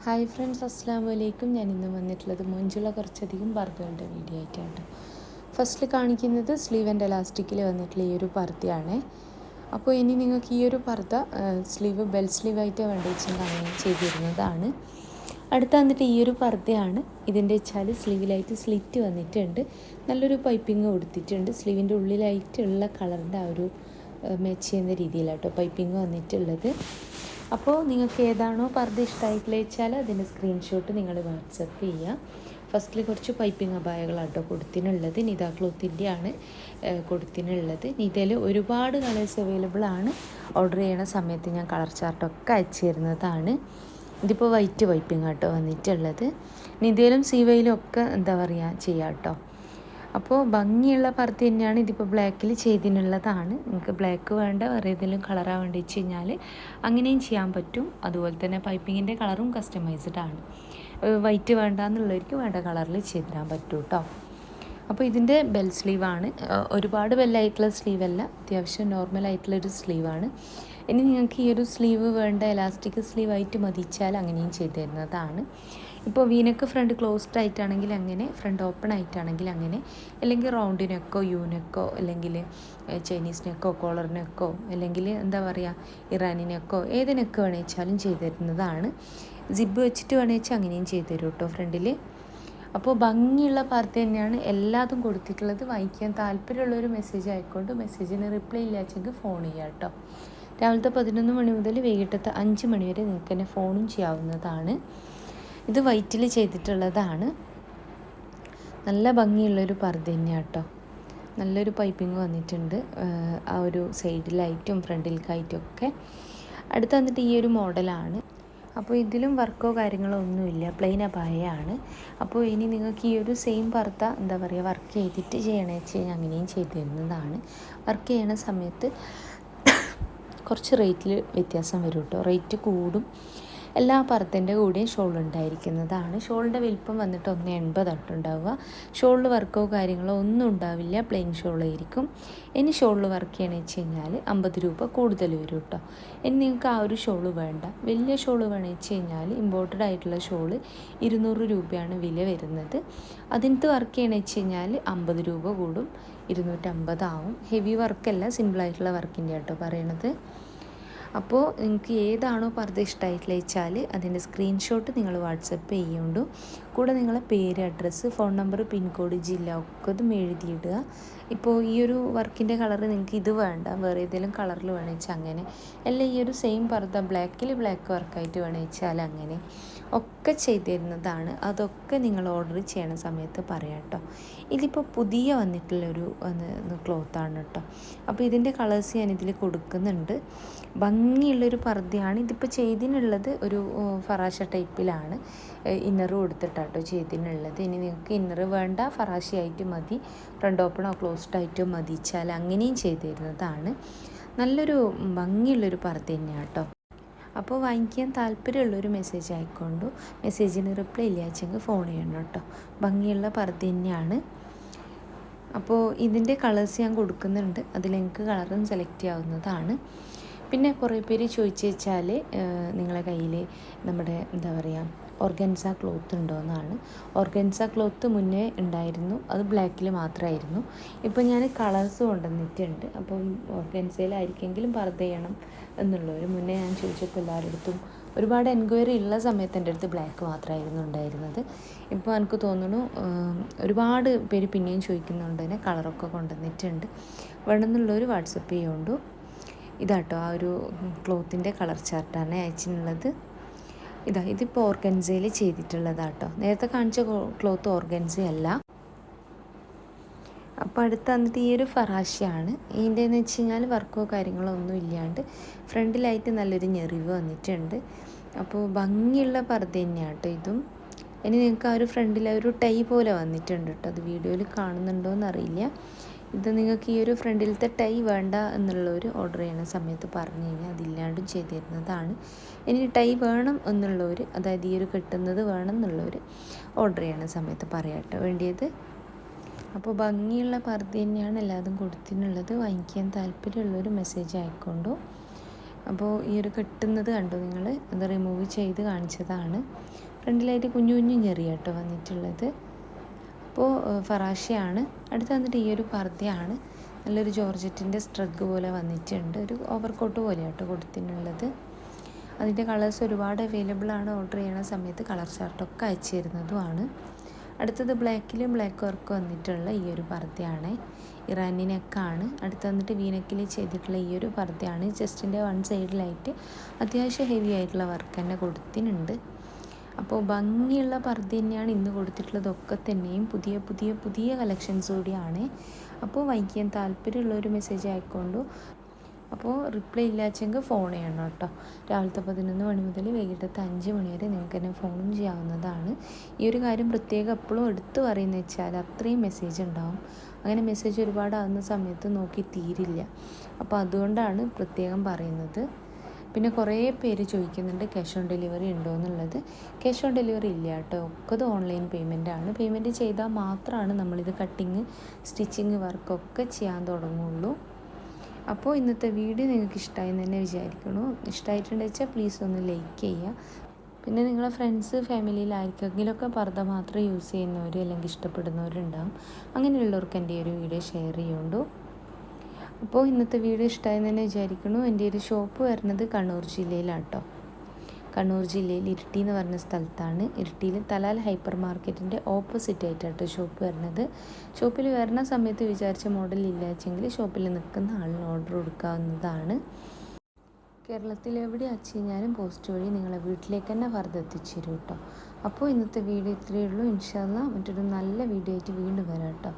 Hi friends, അസ്സാം വലൈക്കും. ഞാൻ ഇന്ന് വന്നിട്ടുള്ളത് മൊഞ്ചുള്ള കുറച്ചധികം പർദ്ദകളുടെ വീഡിയോ ആയിട്ടാണ്. ഫസ്റ്റിൽ കാണിക്കുന്നത് സ്ലീവ് ആൻഡ് എലാസ്റ്റിക്കിൽ വന്നിട്ടുള്ള ഈ ഒരു പർദ്ദയാണ്. അപ്പോൾ ഇനി നിങ്ങൾക്ക് ഈ ഒരു പർദ്ദ സ്ലീവ് ബെൽ സ്ലീവായിട്ട് വേണ്ടി വെച്ചാൽ അങ്ങനെ ചെയ്തിരുന്നതാണ്. അടുത്ത വന്നിട്ട് ഈ ഒരു പർദ്ദയാണ്. ഇതിൻ്റെ വെച്ചാൽ സ്ലീവിലായിട്ട് സ്ലിറ്റ് വന്നിട്ടുണ്ട്, നല്ലൊരു പൈപ്പിങ് കൊടുത്തിട്ടുണ്ട്. സ്ലീവിൻ്റെ ഉള്ളിലായിട്ടുള്ള കളറിൻ്റെ ആ ഒരു മാച്ച് ചെയ്യുന്ന രീതിയിലാട്ടോ പൈപ്പിങ് വന്നിട്ടുള്ളത്. അപ്പോൾ നിങ്ങൾക്ക് ഏതാണോ പർദ്ദ ഇഷ്ടമായിട്ടുള്ള വെച്ചാൽ അതിൻ്റെ സ്ക്രീൻഷോട്ട് നിങ്ങൾ വാട്സപ്പ് ചെയ്യുക. ഫസ്റ്റിൽ കുറച്ച് പൈപ്പിംഗ് അപായകളാട്ടോ കൊടുത്തിനുള്ളത്. നിത ക്ലോത്തിൻ്റെയാണ് കൊടുത്തിനുള്ളത്. നിതയിൽ ഒരുപാട് കളേഴ്സ് അവൈലബിൾ ആണ്. ഓർഡർ ചെയ്യണ സമയത്ത് ഞാൻ കളർ ചാർട്ടൊക്കെ അയച്ചു തരുന്നതാണ്. ഇതിപ്പോൾ വൈറ്റ് പൈപ്പിംഗ് ആട്ടോ വന്നിട്ടുള്ളത്. നിതയിലും സീവയിലും ഒക്കെ എന്താ പറയുക ചെയ്യാം കേട്ടോ. അപ്പോൾ ഭംഗിയുള്ള പർദ്ദ തന്നെയാണ്. ഇതിപ്പോൾ ബ്ലാക്കിൽ ചെയ്തിനുള്ളതാണ്. നിങ്ങൾക്ക് ബ്ലാക്ക് വേണ്ട വേറെ ഏതെങ്കിലും കളറാണ് വേണ്ടി വെച്ച് കഴിഞ്ഞാൽ അങ്ങനെയും ചെയ്യാൻ പറ്റും. അതുപോലെ തന്നെ പൈപ്പിങ്ങിൻ്റെ കളറും കസ്റ്റമൈസ്ഡ് ആണ്. വൈറ്റ് വേണ്ട എന്നുള്ളവർക്ക് വേണ്ട കളറിൽ ചെയ്തിടാൻ പറ്റും കേട്ടോ. അപ്പോൾ ഇതിൻ്റെ ബെൽ സ്ലീവാണ്. ഒരുപാട് ബെല്ലായിട്ടുള്ള സ്ലീവല്ല, അത്യാവശ്യം നോർമലായിട്ടുള്ളൊരു സ്ലീവാണ്. ഇനി നിങ്ങൾക്ക് ഈ ഒരു സ്ലീവ് വേണ്ട എലാസ്റ്റിക് സ്ലീവായിട്ട് മതിച്ചാൽ അങ്ങനെയും ചെയ്തു തരുന്നതാണ്. ഇപ്പോൾ വീനക്ക് ഫ്രണ്ട് ക്ലോസ്ഡ് ആയിട്ടാണെങ്കിൽ അങ്ങനെ, ഫ്രണ്ട് ഓപ്പൺ ആയിട്ടാണെങ്കിൽ അങ്ങനെ, അല്ലെങ്കിൽ റൗണ്ട് നെക്കോ യൂനെക്കോ അല്ലെങ്കിൽ ചൈനീസ് നെക്കോ കോളർ നെക്കോ അല്ലെങ്കിൽ എന്താ പറയുക ഇറാനി നെക്കോ ഏത് നെക്ക് വേണമെച്ചാലും ചെയ്തു തരുന്നതാണ്. സിബ് വെച്ചിട്ട് വേണമെച്ചാൽ അങ്ങനെയും ചെയ്തു തരും കേട്ടോ ഫ്രണ്ടിൽ. അപ്പോൾ ഭംഗിയുള്ള പർദ്ദ തന്നെയാണ് എല്ലാതും കൊടുത്തിട്ടുള്ളത്. വാങ്ങിക്കാൻ താല്പര്യമുള്ളൊരു മെസ്സേജ് ആയിക്കൊണ്ട് മെസ്സേജിന് റിപ്ലൈ ഇല്ലാച്ചെങ്കിൽ ഫോൺ ചെയ്യാം കേട്ടോ. രാവിലത്തെ 11 മണി മുതൽ വൈകിട്ടത്തെ 5 മണി വരെ നിങ്ങൾക്ക് തന്നെ ഫോണും ചെയ്യാവുന്നതാണ്. ഇത് വൈറ്റിൽ ചെയ്തിട്ടുള്ളതാണ്. നല്ല ഭംഗിയുള്ളൊരു പർദ്ദ തന്നെയാണ് കേട്ടോ. നല്ലൊരു പൈപ്പിംഗ് വന്നിട്ടുണ്ട് ആ ഒരു സൈഡിലായിട്ടും ഫ്രണ്ടിലേക്കായിട്ടും ഒക്കെ. അടുത്ത് വന്നിട്ട് ഈ ഒരു മോഡലാണ്. അപ്പോൾ ഇതിലും വർക്കോ കാര്യങ്ങളോ ഒന്നുമില്ല, പ്ലെയിൻ അപായമാണ്. അപ്പോൾ ഇനി നിങ്ങൾക്ക് ഈ ഒരു സെയിം പർദ്ദ എന്താ പറയുക വർക്ക് ചെയ്തിട്ട് ചെയ്യണമെന്ന് വെച്ച് കഴിഞ്ഞാൽ അങ്ങനെയും ചെയ്തു തരുന്നതാണ്. വർക്ക് ചെയ്യണ സമയത്ത് കുറച്ച് റേറ്റിൽ വ്യത്യാസം വരും കേട്ടോ. റേറ്റ് കൂടും. എല്ലാ പർദ്ദൻ്റെ കൂടെയും ഷോൾ ഉണ്ടായിരിക്കുന്നതാണ്. ഷോളിൻ്റെ വലിപ്പം വന്നിട്ട് 1.80 ഉണ്ടാവുക. ഷോളിൽ വർക്കോ കാര്യങ്ങളോ ഒന്നും ഉണ്ടാവില്ല, പ്ലെയിൻ ഷോളായിരിക്കും. ഇനി ഷോളിൽ വർക്ക് ചെയ്യണമെന്ന് വെച്ച് കഴിഞ്ഞാൽ 50 രൂപ കൂടുതൽ വരും കേട്ടോ. ഇനി നിങ്ങൾക്ക് ആ ഒരു ഷോള് വേണ്ട, വലിയ ഷോള് വേണമെന്ന് വെച്ച് കഴിഞ്ഞാൽ ഇമ്പോർട്ടഡ് ആയിട്ടുള്ള ഷോള് 200 രൂപയാണ് വില വരുന്നത്. അതിനകത്ത് വർക്ക് ചെയ്യണമെന്ന് വെച്ച് കഴിഞ്ഞാൽ 50 രൂപ കൂടും, 250 ആവും. ഹെവി വർക്കല്ല, സിമ്പിളായിട്ടുള്ള വർക്കിൻ്റെ കേട്ടോ പറയണത്. അപ്പോൾ നിങ്ങൾക്ക് ഏതാണോ പർദ്ദ ഇഷ്ടമായിട്ടുള്ള വെച്ചാൽ അതിൻ്റെ സ്ക്രീൻഷോട്ട് നിങ്ങൾ വാട്സപ്പ് ചെയ്യുന്നുണ്ടു. കൂടെ നിങ്ങളെ പേര്, അഡ്രസ്സ്, ഫോൺ നമ്പർ, പിൻകോഡ്, ജില്ല ഒക്കെ ഇതും എഴുതിയിടുക. ഇപ്പോൾ ഈ ഒരു വർക്കിൻ്റെ കളർ നിങ്ങൾക്ക് ഇത് വേണ്ട, വേറെ ഏതെങ്കിലും കളറിൽ വേണമെന്ന് വെച്ചാൽ അങ്ങനെ, അല്ല ഈ ഒരു സെയിം പർദ്ദ ബ്ലാക്കിൽ ബ്ലാക്ക് വർക്കായിട്ട് വേണമെന്ന് വെച്ചാൽ അങ്ങനെ ഒക്കെ ചെയ്തു തരുന്നതാണ്. അതൊക്കെ നിങ്ങൾ ഓർഡർ ചെയ്യണ സമയത്ത് പറയാം കേട്ടോ. ഇതിപ്പോൾ പുതിയ വന്നിട്ടുള്ളൊരു ക്ലോത്താണ് കേട്ടോ. അപ്പോൾ ഇതിൻ്റെ കളേഴ്സ് ഞാനിതിൽ കൊടുക്കുന്നുണ്ട്. ഭംഗിയുള്ളൊരു പർദ്ദയാണ്. ഇതിപ്പോൾ ചെയ്തിനുള്ളത് ഒരു ഫറാഷ ടൈപ്പിലാണ്. ഇന്നറ് കൊടുത്തിട്ടാട്ടോ ചെയ്തിനുള്ളത്. ഇനി നിങ്ങൾക്ക് ഇന്നറ് വേണ്ട, ഫറാശയായിട്ട് മതി, ഫ്രണ്ട് ഓപ്പണോ ക്ലോസ്ഡ് ആയിട്ടോ മതിച്ചാൽ അങ്ങനെയും ചെയ്തു തരുന്നതാണ്. നല്ലൊരു ഭംഗിയുള്ളൊരു പർദ്ദ തന്നെയാണ് കേട്ടോ. അപ്പോൾ വാങ്ങിക്കാൻ താല്പര്യമുള്ളൊരു മെസ്സേജ് ആയിക്കൊണ്ടു. മെസ്സേജിന് റിപ്ലൈ ഇല്ലാച്ചെങ്കിൽ ഫോൺ ചെയ്യണം കേട്ടോ. ഭംഗിയുള്ള പർദ്ദ തന്നെയാണ്. അപ്പോൾ ഇതിൻ്റെ കളേഴ്സ് ഞാൻ കൊടുക്കുന്നുണ്ട്, അതിൽ നിങ്ങൾക്ക് കളറും സെലക്ട് ചെയ്യാവുന്നതാണ്. പിന്നെ കുറേ പേര് ചോദിച്ചു വെച്ചാൽ നിങ്ങളെ കയ്യിൽ നമ്മുടെ എന്താ പറയുക ഓർഗൻസ ക്ലോത്ത് ഉണ്ടോയെന്നാണ്. ഓർഗൻസ ക്ലോത്ത് മുന്നേ ഉണ്ടായിരുന്നു, അത് ബ്ലാക്കിൽ മാത്രമായിരുന്നു. ഇപ്പോൾ ഞാൻ കളേഴ്സ് കൊണ്ടുവന്നിട്ടുണ്ട്. അപ്പം ഓർഗൻസയിലായിരിക്കെങ്കിലും പർദ്ദ ചെയ്യണം എന്നുള്ളവർ മുന്നേ ഞാൻ ചോദിച്ചപ്പോൾ എല്ലാവരുടെ അടുത്തും ഒരുപാട് എൻക്വയറി ഉള്ള സമയത്ത് എൻ്റെ അടുത്ത് ബ്ലാക്ക് മാത്രമായിരുന്നു ഉണ്ടായിരുന്നത്. ഇപ്പോൾ എനിക്ക് തോന്നുന്നു ഒരുപാട് പേര് പിന്നെയും ചോദിക്കുന്നുണ്ട് തന്നെ കളറൊക്കെ കൊണ്ടുവന്നിട്ടുണ്ട്. വേണമെന്നുള്ളവർ വാട്സപ്പ് ചെയ്യുകൊണ്ടു. ഇതാട്ടോ ആ ഒരു ക്ലോത്തിൻ്റെ കളർ ചാർട്ടാണ് അയച്ചിട്ടുള്ളത്. ഇതിപ്പോൾ ഓർഗൻസയിൽ ചെയ്തിട്ടുള്ളതാട്ടോ. നേരത്തെ കാണിച്ച ക്ലോത്ത് ഓർഗൻസ അല്ല. അപ്പോൾ അടുത്ത് വന്നിട്ട് ഈ ഒരു ഫറാശയാണ്. ഇതിൻ്റെന്ന് വെച്ച് കഴിഞ്ഞാൽ വർക്കോ കാര്യങ്ങളോ ഒന്നും ഇല്ലാണ്ട് ഫ്രണ്ടിലായിട്ട് നല്ലൊരു ഞെറിവ് വന്നിട്ടുണ്ട്. അപ്പോൾ ഭംഗിയുള്ള പർദ്ദ തന്നെയാണ് കേട്ടോ ഇതും. ഇനി നിങ്ങൾക്ക് ആ ഒരു ഫ്രണ്ടിൽ ഒരു ടൈ പോലെ വന്നിട്ടുണ്ട് കേട്ടോ. അത് വീഡിയോയിൽ കാണുന്നുണ്ടോ എന്നറിയില്ല. ഇത് നിങ്ങൾക്ക് ഈ ഒരു ഫ്രണ്ടിലത്തെ ടൈ വേണ്ട എന്നുള്ളവർ ഓർഡർ ചെയ്യുന്ന സമയത്ത് പറഞ്ഞു കഴിഞ്ഞാൽ അതില്ലാണ്ടും ചെയ്തു തരുന്നതാണ്. ഇനി ടൈ വേണം എന്നുള്ളവർ, അതായത് ഈ ഒരു കെട്ടുന്നത് വേണം എന്നുള്ളവർ ഓർഡർ ചെയ്യുന്ന സമയത്ത് പറയാം കേട്ടോ വേണ്ടിയത്. അപ്പോൾ ഭംഗിയുള്ള പർദ്ദ തന്നെയാണ് എല്ലാതും കൊടുത്തിട്ടുള്ളത്. വാങ്ങിക്കാൻ താല്പര്യമുള്ളൊരു മെസ്സേജ് ആയിക്കൊണ്ടു. അപ്പോൾ ഈ ഒരു കെട്ടുന്നത് കണ്ടോ നിങ്ങൾ, അത് റിമൂവ് ചെയ്ത് കാണിച്ചതാണ്. ഫ്രണ്ടിലായിട്ട് കുഞ്ഞു കുഞ്ഞു ഞെറിയ കേട്ടോ വന്നിട്ടുള്ളത്. അപ്പോൾ ഫറാഷയാണ്. അടുത്ത് വന്നിട്ട് ഈ ഒരു പർദ്ദയാണ്. നല്ലൊരു ജോർജറ്റിൻ്റെ സ്ട്രഗ് പോലെ വന്നിട്ടുണ്ട്. ഒരു ഓവർകോട്ട് പോലെ കേട്ടോ കൊടുത്തിട്ടുള്ളത്. അതിൻ്റെ കളേഴ്സ് ഒരുപാട് അവൈലബിൾ ആണ്. ഓർഡർ ചെയ്യുന്ന സമയത്ത് കളർ ചാർട്ടൊക്കെ അയച്ചു തരുന്നതുമാണ്. അടുത്തത് ബ്ലാക്ക് വർക്ക് വന്നിട്ടുള്ള ഈ ഒരു പർദ്ദയാണ്. ഇറാനി നെക്കാണ്. അടുത്ത് വന്നിട്ട് വീനക്കിൽ ചെയ്തിട്ടുള്ള ഈ ഒരു പർദ്ദയാണ്. ചെസ്റ്റിൻ്റെ വൺ സൈഡിലായിട്ട് അത്യാവശ്യം ഹെവി ആയിട്ടുള്ള വർക്ക് തന്നെ കൊടുത്തിട്ടുണ്ട്. അപ്പോൾ ഭംഗിയുള്ള പർദ്ദ തന്നെയാണ് ഇന്ന് കൊടുത്തിട്ടുള്ളതൊക്കെ തന്നെയും. പുതിയ പുതിയ പുതിയ കളക്ഷൻസ് കൂടിയാണ്. അപ്പോൾ വായിക്കാൻ താല്പര്യമുള്ളൊരു മെസ്സേജ് ആയിക്കൊണ്ടു. അപ്പോൾ റിപ്ലൈ ഇല്ലാച്ചെങ്കിൽ ഫോൺ ചെയ്യണം കേട്ടോ. രാവിലത്തെ 11 മണി മുതൽ വൈകിട്ടത്തെ 5 മണി വരെ നിങ്ങൾക്ക് തന്നെ ഫോണും ചെയ്യാവുന്നതാണ്. ഈ ഒരു കാര്യം പ്രത്യേകം എപ്പോഴും എടുത്തു പറയുന്നത് വെച്ചാൽ അത്രയും മെസ്സേജ് ഉണ്ടാവും. അങ്ങനെ മെസ്സേജ് ഒരുപാടാകുന്ന സമയത്ത് നോക്കി തീരില്ല. അപ്പോൾ അതുകൊണ്ടാണ് പ്രത്യേകം പറയുന്നത്. പിന്നെ കുറേ പേര് ചോദിക്കുന്നുണ്ട് ക്യാഷ് ഓൺ ഡെലിവറി ഉണ്ടോ എന്നുള്ളത്. ക്യാഷ് ഓൺ ഡെലിവറി ഇല്ല കേട്ടോ. ഒക്കെ ഓൺലൈൻ പേയ്മെൻറ്റാണ്. പേയ്മെൻറ്റ് ചെയ്താൽ മാത്രമാണ് നമ്മളിത് കട്ടിങ്, സ്റ്റിച്ചിങ് വർക്കൊക്കെ ചെയ്യാൻ തുടങ്ങുള്ളൂ. അപ്പോൾ ഇന്നത്തെ വീഡിയോ നിങ്ങൾക്ക് ഇഷ്ടമായി എന്ന് തന്നെ വിചാരിക്കണു. ഇഷ്ടമായിട്ടുണ്ടെന്ന് വെച്ചാൽ പ്ലീസ് ഒന്ന് ലൈക്ക് ചെയ്യുക. പിന്നെ നിങ്ങളെ ഫ്രണ്ട്സ് ഫാമിലിയിൽ ആർക്കെങ്കിലുമൊക്കെ പർദ്ദ മാത്രം യൂസ് ചെയ്യുന്നവർ അല്ലെങ്കിൽ ഇഷ്ടപ്പെടുന്നവരുണ്ടാകും. അങ്ങനെയുള്ളവർക്ക് എൻ്റെ ഒരു വീഡിയോ ഷെയർ ചെയ്യുന്നുണ്ടോ. അപ്പോൾ ഇന്നത്തെ വീഡിയോ ഇഷ്ടമായെന്ന് തന്നെ വിചാരിക്കുന്നു. എൻ്റെ ഒരു ഷോപ്പ് വരുന്നത് കണ്ണൂർ ജില്ലയിലാണ് കേട്ടോ. കണ്ണൂർ ജില്ലയിൽ ഇരിട്ടി എന്ന് പറഞ്ഞ സ്ഥലത്താണ്. ഇരിട്ടിയിൽ തലാൽ ഹൈപ്പർ മാർക്കറ്റിൻ്റെ ഓപ്പോസിറ്റ് ആയിട്ടാണ് ഷോപ്പ് വരുന്നത്. ഷോപ്പിൽ വരുന്ന സമയത്ത് വിചാരിച്ച മോഡൽ ഇല്ലാച്ചെങ്കിൽ ഷോപ്പിൽ നിൽക്കുന്ന ആളിന് ഓർഡർ കൊടുക്കാവുന്നതാണ്. കേരളത്തിൽ എവിടെ അയച്ചു കഴിഞ്ഞാലും പോസ്റ്റ് വഴി നിങ്ങളെ വീട്ടിലേക്ക് തന്നെ പർദ്ദ എത്തിച്ചു തരും കേട്ടോ. അപ്പോൾ ഇന്നത്തെ വീഡിയോ ഇത്രയേ ഉള്ളൂ. ഇൻഷാ അല്ലാഹ് മറ്റൊരു നല്ല വീഡിയോ ആയിട്ട് വീണ്ടും വരാം കേട്ടോ.